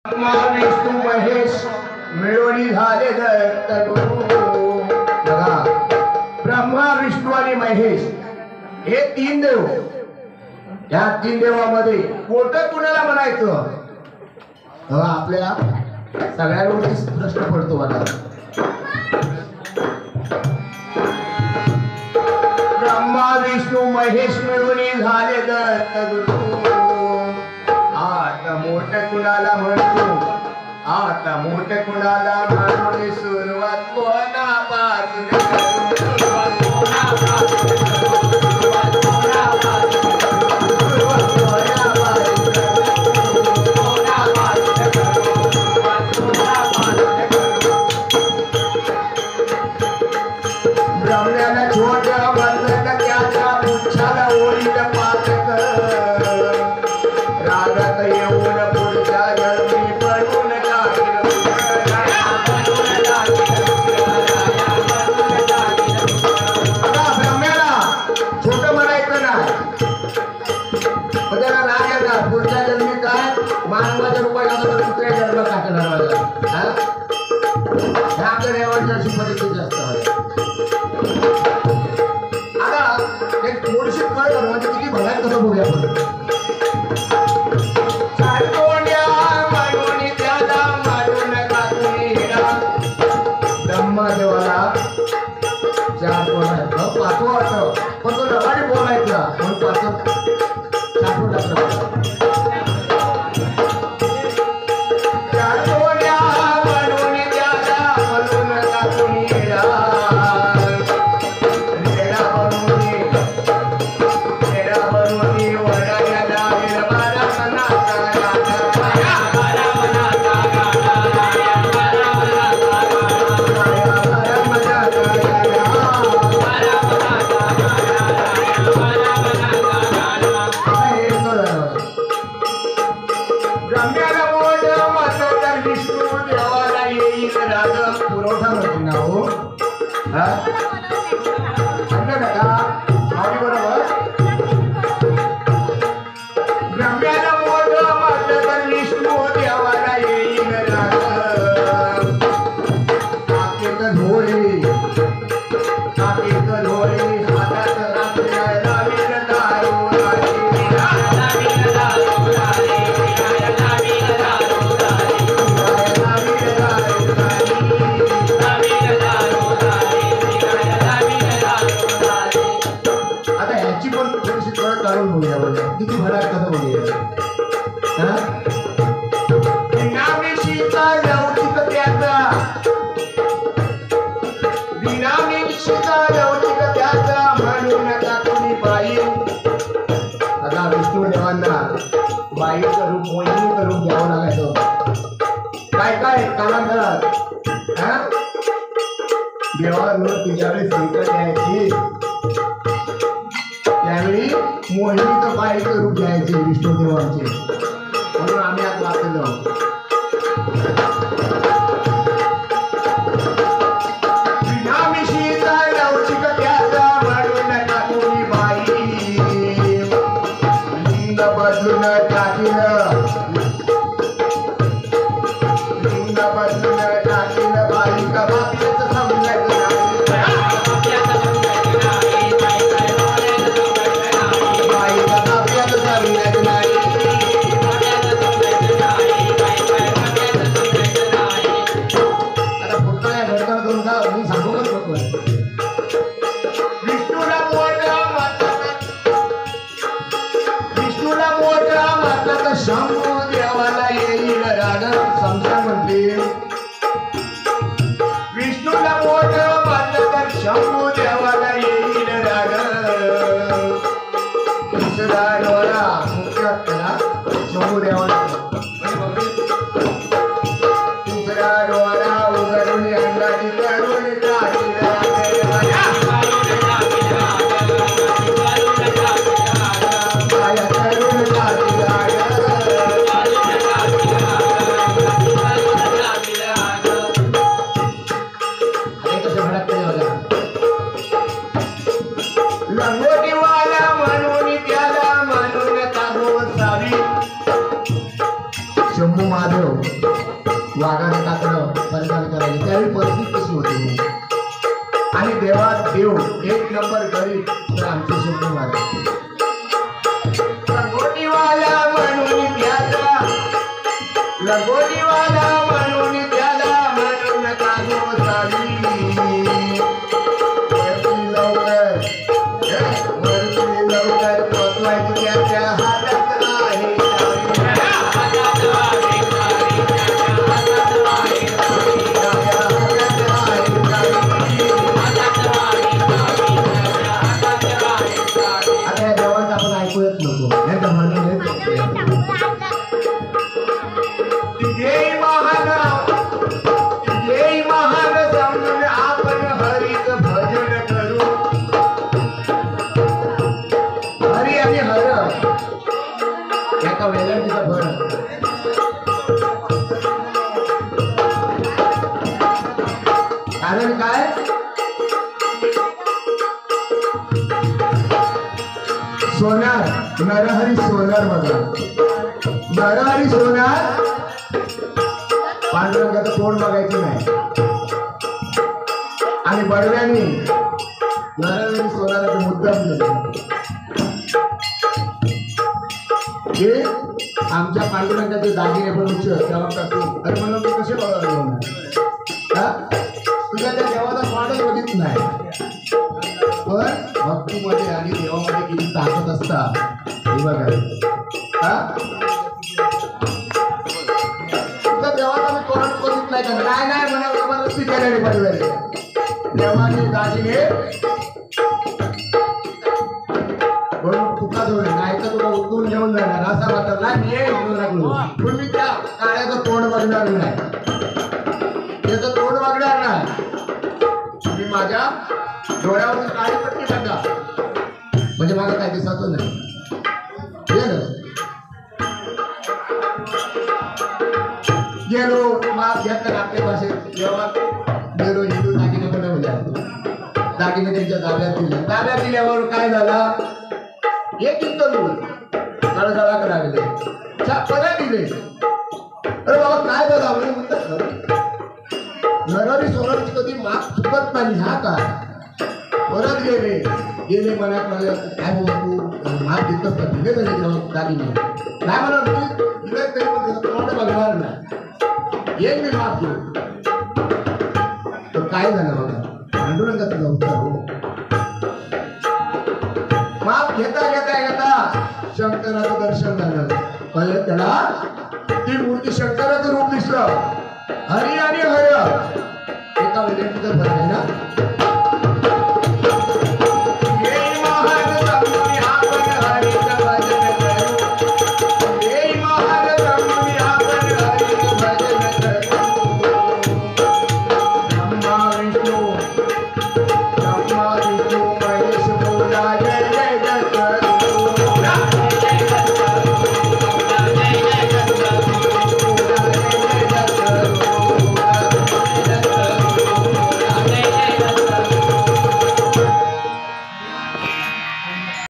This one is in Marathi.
विष्णू महेश मिळवणी झाले बघा, ब्रह्मा विष्णू आणि महेश हे तीन देव. या तीन देवामध्ये कोणतं कुणाला म्हणायचं आपल्या सगळ्यांवरती प्रश्न पडतो. मला ब्रह्मा विष्णू महेश मिळवणी झाले आता मोठं कुणाला म्हणतो, आता मोठं कुणाला म्हणून सुरुवात कोणापासून ब्राह्मणाला छोट बंधन त्याच्या पुच्छाला ओळीत पातक रागात येऊन पुढच्या जन्मी पडून ब्राह्मणाला छोट म्हणायचं ना, त्याला राग येणार. पुढच्या जन्मी काय मानवाच्या रूपात दुसऱ्या जन्म टाकणार माझा. आपल्या देवांची अशी परिस्थिती असतात. आता एक थोडीशी कळ कर म्हणजे किती भयान कसं बघूया आपण. ब्रह्मदेवाला चार कोण आहेत, पाचवं वाटतं पण तो लबाडी बोलायचा म्हणून पाचवं साठवून टाकलं. पुरवठा नव्हती ना हो, बरोबर. ब्रह्म्याला मोठं म्हटलं तर विष्णू देवाला येईल काकेत झोळी, काकेत झोळी हातात रात्रीला लावील दारू काढून बघूया. बघा किती भरात कसं बघूया. बिनामीशीचा लौकिक त्याचा, बिनामीशीचा लौकिक त्याचा म्हणून नका तुम्ही बाई. आता विष्णू देवांना बाईचं रूप मोहिनीचं रूप घ्यावं लागायचं. काय काय कालांतरात देवांवर तिच्याकडे संकट यायची त्यावेळी मोहिनीचं बाईचं रूप घ्यायचे विष्णुदेवांचे. म्हणून आम्ही आज वाचलो. बिनामीशीचा लवचिक त्याचा म्हणून नका तुम्ही बाई. लिंग बदलून टाकील, लिंग बदलून टाकील बाई का बापीच समजायचं नाही. वाघाने काकडं परिधान करायचे त्यावेळी परिस्थिती कशी होती आणि देवात देव एक नंबर गरीब तर आमचे शब्द मारे लंगोटीवाला म्हणून त्याला लंगोटीवाला म्हणून त्याला म्हणून नका गोसावी लवकर लवकर पोचवायची त्याच्या हातात आहे आता या देवांचं आपण ऐकू येत नको यांचं म्हणणं जय महान समजून आपण हरीच भजन करू हरी आणि हर एका वेलांटीचा भर कारण काय सोनार नरहरी सोनार बघा नरहरी सोनार पांडुरंगाचं तोंड बघायचं नाही आणि बडव्याने नरहरी सोनाराचा मुद्दाम केलं हे आमच्या पांडुरंगाचे दागिने पण उच्च तेव्हा अरे म्हणून मी कसे बघा तुझ्या त्या देवाचा तोंडच बघित नाही पण भक्तीमध्ये आणि देवामध्ये किती ताकद असता हे बघा देवाचा मी तोंड बघित नाही का नाही म्हणा जबरदस्ती केलेली पाहिजे देवाने दागिने बरोबर तुका जोड नाही तर तुला उठून घेऊन जाणार असा मात्र नाही पण मी त्या काळ्याचं तोंड बघणार नाही त्याचं तोंड बघणार नाही मी माझ्या डोळ्यावर काळी पट्टी टाका म्हणजे मला काय दिसत नाही गेलो माप घेतला आपल्या भाषेत जेव्हा गेलो हिंदू दागिने बनवल्या दागिने त्यांच्या ताब्यात दिल्यावर काय झाला एक इंटर गळगळा लागले परत दिले अरे बाबा काय बघा म्हणतात नरहरी सोनारची कधी माप चुकत नाही हा का परत गेले मनात मला काय बोलू तू माप घेतलंच का दिले तरी दागिने नाही म्हणा तू दिले तरी पण तोंड बघणार नाही एक मी माप घेऊ तर काय झालं बघा पांडुरंगाचं अवतार हो माप घेता शंकराचं दर्शन झालं पहिले त्याला ती मूर्ती शंकराचं रूप दिसलं हरी आणि हर एका वेळेला फरक आहे ना